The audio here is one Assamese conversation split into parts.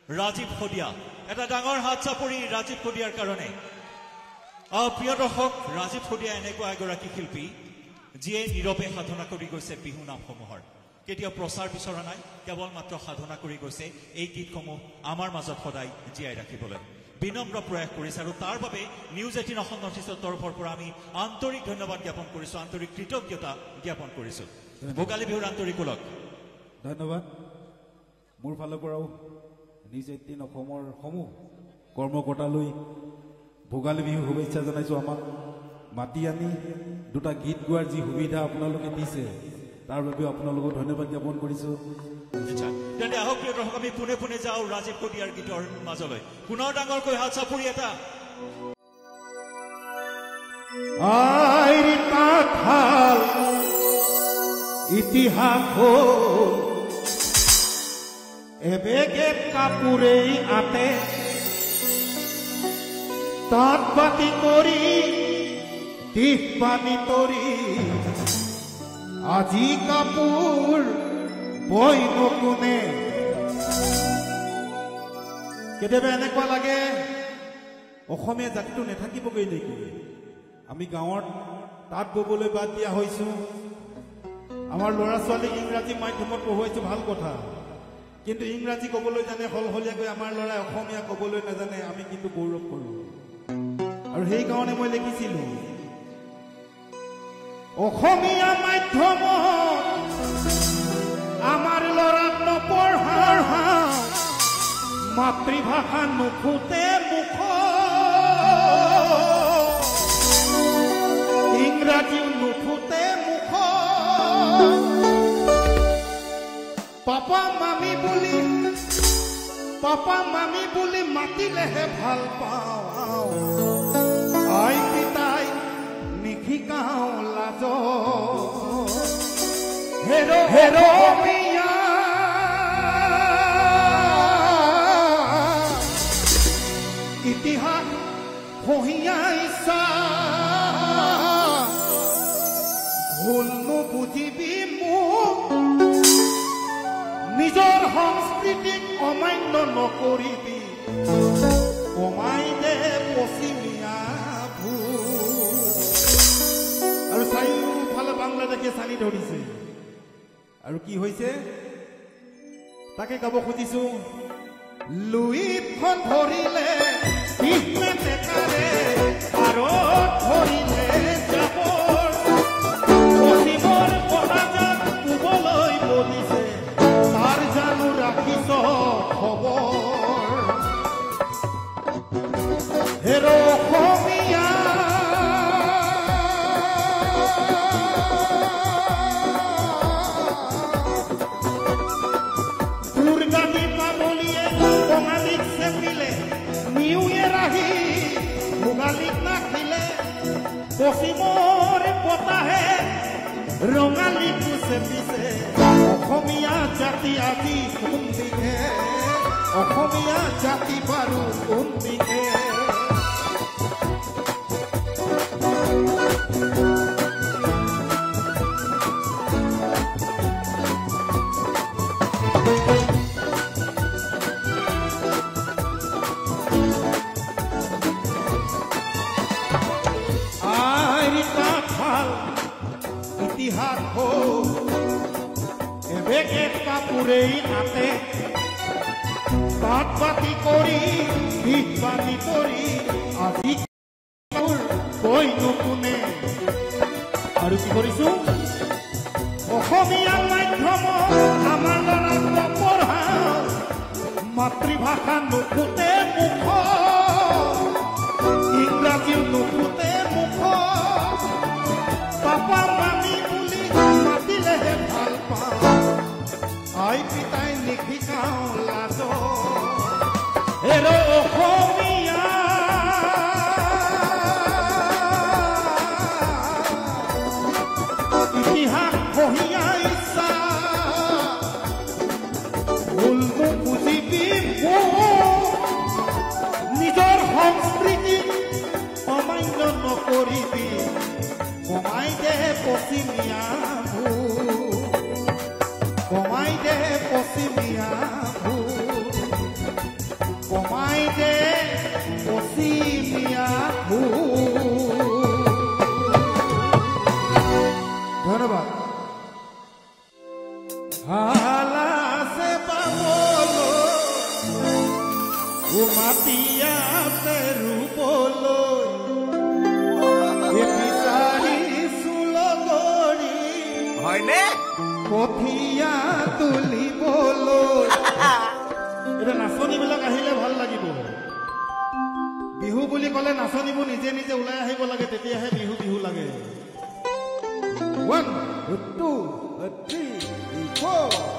ৰাজীৱ শদিয়া এটা ডাঙৰ হাত চাপৰি ৰাজীৱ শদিয়াৰ কাৰণে প্ৰিয় দৰ্শক ৰাজীৱ শদিয়া এনেকুৱা এগৰাকী শিল্পী যিয়ে নীৰৱে সাধনা কৰি গৈছে বিহু নামসমূহৰ কেতিয়াও প্ৰচাৰ বিচৰা নাই কেৱল মাত্ৰ সাধনা কৰি গৈছে এই গীতসমূহ আমাৰ মাজত সদায় জীয়াই ৰাখিবলৈ বিনম্ৰ প্ৰয়াস কৰিছে আৰু তাৰ বাবে নিউজ 18 অসম নৰ্থ-ইষ্টৰ তৰফৰ পৰা আমি আন্তৰিক ধন্যবাদ জ্ঞাপন কৰিছো আন্তৰিক কৃতজ্ঞতা জ্ঞাপন কৰিছো ভোগালী বিহুৰ আন্তৰিক ওলগ ধন্যবাদ মোৰ ফালৰ পৰাও নিউজ 18 অসমৰ সমূহ কৰ্মকৰ্তালৈ ভোগালী বিহু শুভেচ্ছা জনাইছো আমাক মাতি আনি দুটা গীত গোৱাৰ যি সুবিধা আপোনালোকে দিছে তাৰ বাবে আপোনালোকক ধন্যবাদ জ্ঞাপন কৰিছো তেন্তে আহক প্ৰিয় দৰ্শক আমি পুনে পুনে যাওঁ ৰাজীৱ শদিয়াৰ গীতৰ মাজলৈ পুনৰ ডাঙৰকৈ হাত চাপৰি এটা আইৰি কাঠাল ইতিহাস এবেগে কাপোৰেই আতে তাঁত বাতি কৰি দিশ পানী তৰি আজি কাপোৰ বই নকুনে কেতিয়াবা এনেকুৱা লাগে অসমীয়া জাতিটো নাথাকিবগৈ নেকি আমি গাঁৱত তাঁত ববলৈ বাদ দিয়া হৈছো আমাৰ ল'ৰা ছোৱালীক ইংৰাজী মাধ্যমত পঢ়ুৱাইছো ভাল কথা কিন্তু ইংৰাজী ক'বলৈ জানে হলহলীয়াকৈ আমাৰ ল'ৰাই অসমীয়া ক'বলৈ নাজানে আমি কিন্তু গৌৰৱ কৰোঁ আৰু সেইকাৰণে মই লিখিছিলো অসমীয়া মাধ্যমত আমাৰ ল'ৰাক নপঢ়াৰ মাতৃভাষা নুফুটে মুখ ইংৰাজী নুফুটে মুখ পাপা মামী বুলি মাতিলেহে ভাল পাওঁ আই পিতাই নিশিকাওঁ লাজ হেৰ ইতিহাস কঢ়িয়াইছা ভুল নুবুজিবি মোক নিজৰ সংস্কৃতিক অমান্য নকৰিবি কমাই দে পশ্চিমীয়া আৰু চাৰিওফালে বাংলাদেশে চানি ধৰিছে আৰু কি হৈছে তাকে গাব খুজিছো লুইতখন ধৰিলে কৃষ্ণে নেতাৰে আৰু ধৰিলে জাবৰ পশ্চিমৰ পতাকাত পুবলৈ বলিছে তাৰ জানো ৰাখিছ খবৰ হেৰ অসমীয়া দুৰ্গাদী পাবলিয়ে বঙালীক চেপিলে নিউ ইয়েৰ আহি ভোগালীক নাখিলে পশ্চিমৰ বতাহে ৰঙালীকো চেপিছে অসমীয়া জাতি আজি কোন দিশে অসমীয়া জাতি বাৰু কোন দিশে ইতিহাস এবেগে কাপোৰেই আতে তাঁত বাতি কৰি দিশ বাতি তৰি আজি কৈ নুকুনে আৰু কি কৰিছো অসমীয়া মাধ্যমত আমাৰ ল'ৰাক নপঢ়াওঁ মাতৃভাষা নুফুটে মুখ ইংৰাজীও নুফুটে মুখ পাপা মামী বুলি মাতিলেহে ভাল পাওঁ আই পিতাই নিশিকাওঁ লাজ হেৰ অসমীয়া ইতিহাস কঢ়িয়াইছা ভুল নুবুজিবি নিজৰ সংস্কৃতিক অমান্য নকৰিবি কমাই দে পশ্চিমীয়া কমাই দে পশ্চিমীয়া মাতিয়া ৰুবলৈ বিচাৰিছো লগৰী হয়নে কঠীয়া তুলিবলৈ এতিয়া নাচনীবিলাক আহিলে ভাল লাগিব বিহু বুলি ক'লে নাচনীবোৰ নিজে নিজে ওলাই আহিব লাগে তেতিয়াহে বিহু বিহু লাগে 1 2 3 4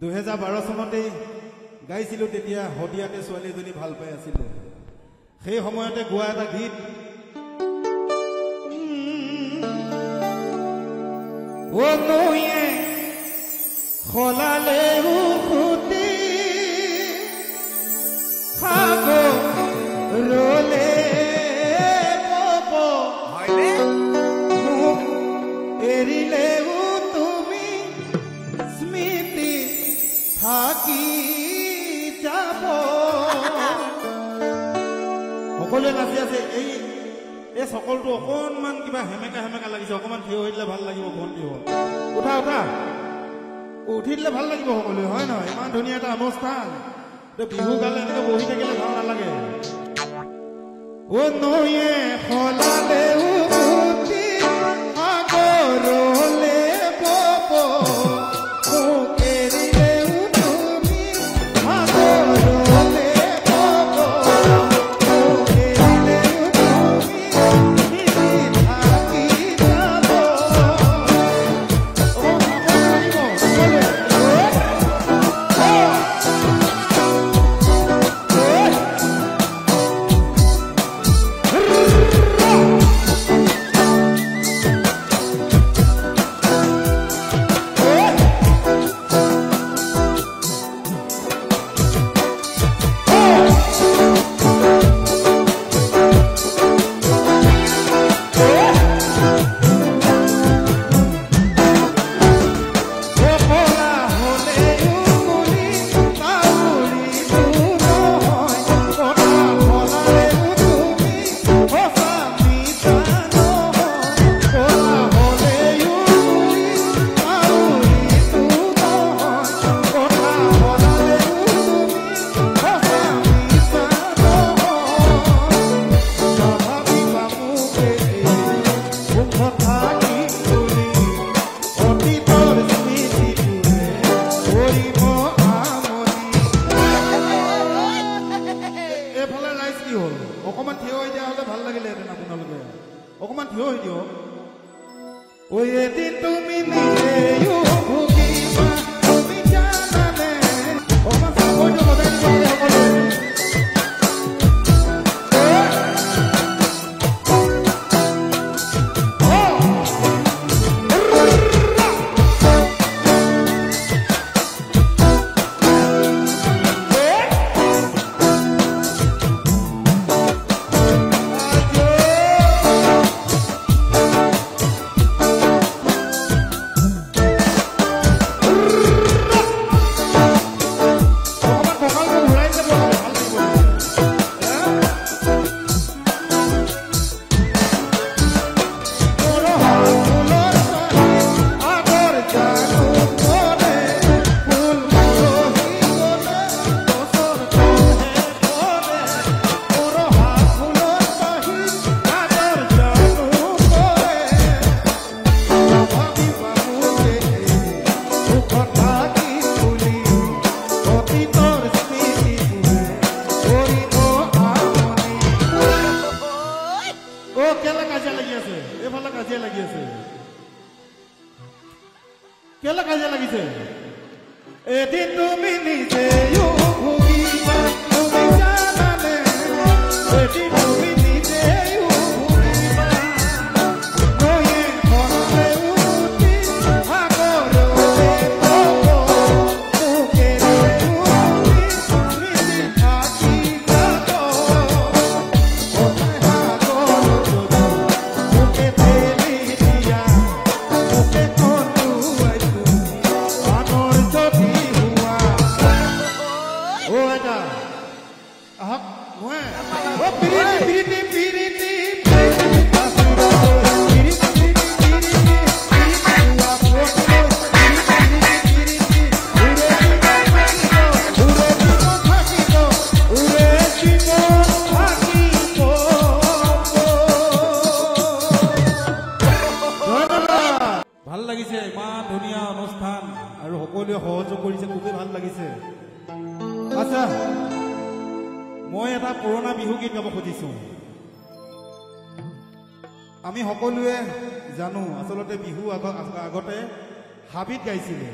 2012 চনতে গাইছিলো তেতিয়া হদিয়াতে ছোৱালী এজনী ভাল পাই আছিলো সেই সময়তে গোৱা এটা গীত ও নয়ে খলালে উখুতি খাগো ৰলে পপ হয়নে এৰিলে তুমি স্মৃতি থাকি যাব সকলোৱে নাচি আছে এই সকলটো অকণমান কিবা হেমেকা হেমেকা লাগিছে অকণমান থিয় হৈ দিলে ভাল লাগিব ভণ্টি উঠা উঠা উঠি দিলে ভাল লাগিব সকলোৱে হয় নহয় ইমান ধুনীয়া এটা অনুষ্ঠান বিহু গালে এনেকে বহি থাকিলে ভাল নালাগে ও নয়ে খলালে আপোনালোকে অকমান থিয় হৈ দিয়ক ঐ এদিন তুমি নিজেও ভুগিবা তুমি জানানে অকমান চাপৰটো লগাই দিব সকলোৱে এদিন তুমি নিজেও ভুগিবা তুমি জানানে এদিন তুমি নিজেও ভুগিবা নয়ে ঘৰতে উঠি সাগৰতে ক'ব মুখে উঠি স্মৃতি থাকি যাব সাগৰত মুখে ঠেলি দিয়া মুখে কন্দুৱাইছো আনৰ যদি ভাল লাগিছে ইমান ধুনীয়া অনুষ্ঠান আৰু সকলোৱে সহযোগ কৰিছে খুবেই ভাল লাগিছে আচ্ছা মই এটা পুৰণা বিহু গীত গাব খুজিছো আমি সকলোৱে জানো আচলতে বিহু আগতে হাবিত গাইছিলে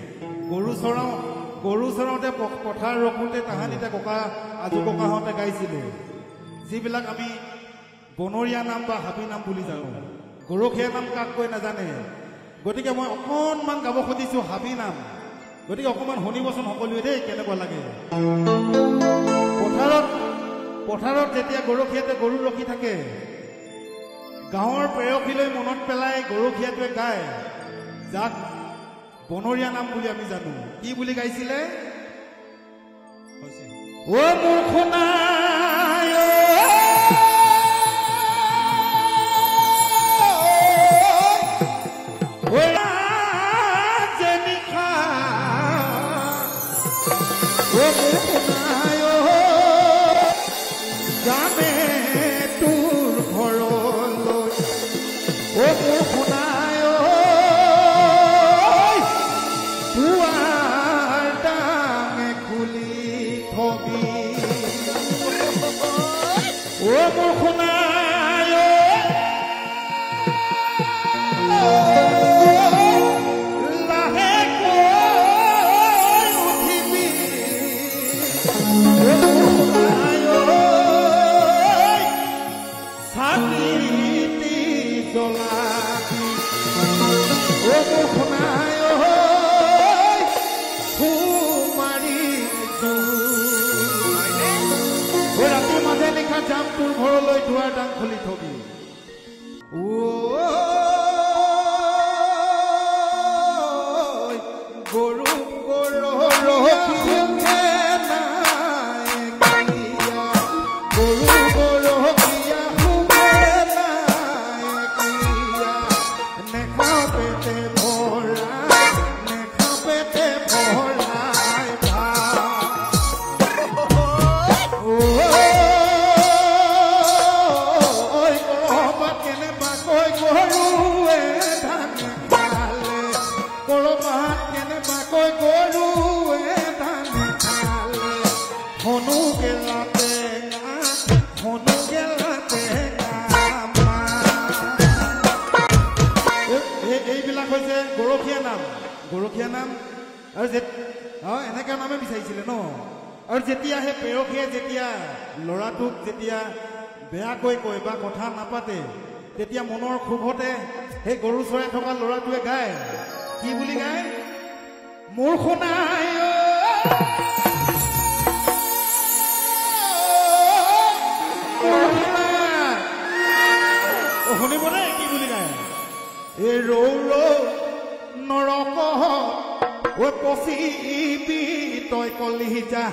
গৰু চৰাওঁতে পথাৰ ৰখোঁতে তাহানিতে ককা আজু ককাহঁতে গাইছিলে যিবিলাক আমি বনৰীয়া নাম বা হাবি নাম বুলি জানো গৰখীয়া নাম কাক কৈ নাজানে গতিকে মই অকণমান গাব খুজিছো হাবি নাম গতিকে অকণমান শুনিবচোন সকলোৱে দেই কেনেকুৱা লাগে পথাৰত যেতিয়া গৰখীয়াতে গৰু ৰখি থাকে গাঁৱৰ পেৰখীলৈ মনত পেলাই গৰখীয়াটোৱে গায় যাক বনৰীয়া নাম বুলি আমি জানো কি বুলি গাইছিলে অ মোৰ সোণাই যামে তোৰ ঘৰলৈ অ মোৰ সোণাই দুৱাৰ ডাঙে খুলি থবি অ মোৰ সোণাই লাহেকৈ উঠিবি ৰাতিৰ মাজে নিশা যাম তোৰ ঘৰলৈ দুৱাৰ ডাং খুলি থবি গৰু হনু গেলাতে গৰখীয়া নাম আৰু এনেকা নামে বিচাৰিছিলে ন আৰু যেতিয়া সেই পেৰখীয়ে যেতিয়া ল'ৰাটোক যেতিয়া বেয়াকৈ কয় বা কথা নাপাতে তেতিয়া মনৰ ক্ষোভতে সেই গৰু চৰাই থকা ল'ৰাটোৱে গায় কি বুলি গায় মোৰ শুনাই শুনিবনে কি বুলি গায় এই ৰৌ ৰৌ নৰক ঐ পচিবি তই কলিজা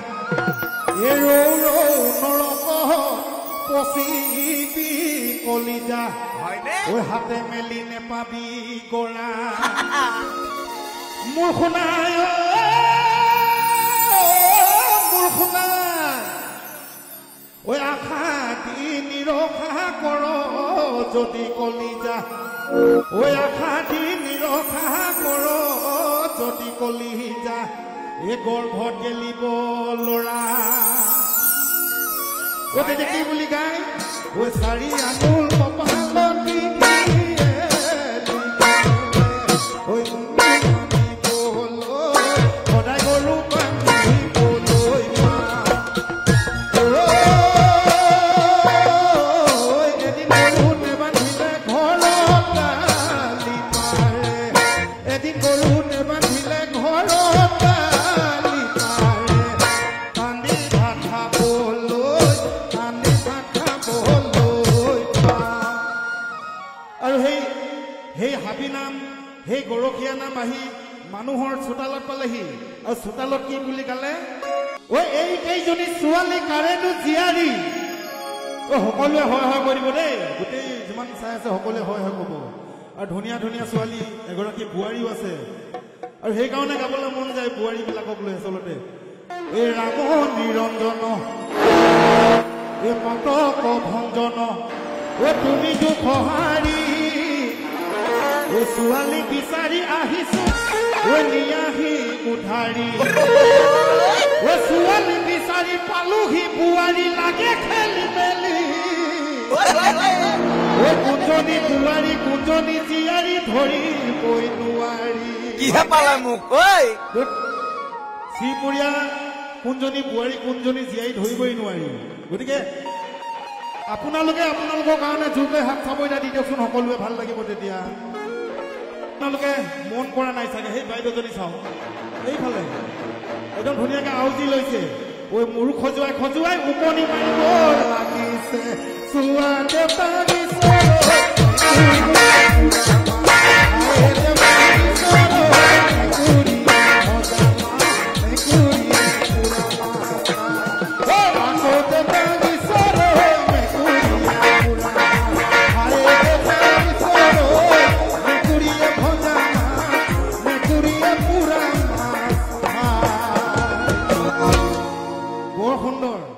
এই ৰৌ ৰৌ নৰক পচিবি কলিজা ঐ হাতে মেলি নেপাবি গৰা মোৰ শুনাই ঐ আশা দি নিৰখা কৰ যদি কলিজা ঐ আশা দি নিৰখা কৰ যদি কলিজা এই গৰ্ভত গেলিব ল'ৰা তেতিয়া কি বুলি গায় ঐ চাৰি আঙুল কপালত সদায় গৰু বান্ধিবলৈ এদিন গৰু নেবান্ধিলে ঘৰত গালি মাৰে এদিন গৰু নেবান্ধিলে ঘৰত গালি মাৰে কান্দি ভাত খাবলৈ আৰু সেই হাবি নাম সেই গৰখীয়া নাম আহি মানুহৰ চোতালত পালেহি আৰু চোতালত কি বুলি গালে ঐ এই কেইজনী ছোৱালী কাৰেনো জীয়াৰী সকলোৱে হয় হয় কৰিব দেই গোটেই যিমান চাই আছে সকলোৱে হয় হয় ক'ব আৰু ধুনীয়া ধুনীয়া ছোৱালী এগৰাকী বোৱাৰীও আছে আৰু সেইকাৰণে গাবলৈ মন যায় বোৱাৰীবিলাকক লৈ আচলতে এই ৰাম নিৰঞ্জন এই কটক ভঞ্জন তুমিতো সঁহাৰি ছোৱালী বিচাৰি আহিছো নিয়াহি উধাৰি ছোৱালী বিচাৰি পালোহি বোৱাৰী লাগে খেলি মেলি কোনজনী বোৱাৰী কোনজনী জীয়াৰী ধৰিবই নোৱাৰি কিহে পালে মোক শ্ৰীপুৰীয়া কোনজনী বোৱাৰী কোনজনী জীয়াৰী ধৰিবই নোৱাৰি গতিকে আপোনালোকে আপোনালোকৰ কাৰণে জোৰকৈ হাত চাব এতিয়া দি দিয়কচোন সকলোৱে ভাল লাগিব তেতিয়া আপোনালোকে মন কৰা নাই চাগে সেই বাইদেউজনী চাওক এইফালে একদম ধুনীয়াকৈ আউজি লৈছে ঐ মোৰ খজুৱাই খজুৱাই উপনি মাৰিব লাগিছে চোৱা বৰ সুন্দৰ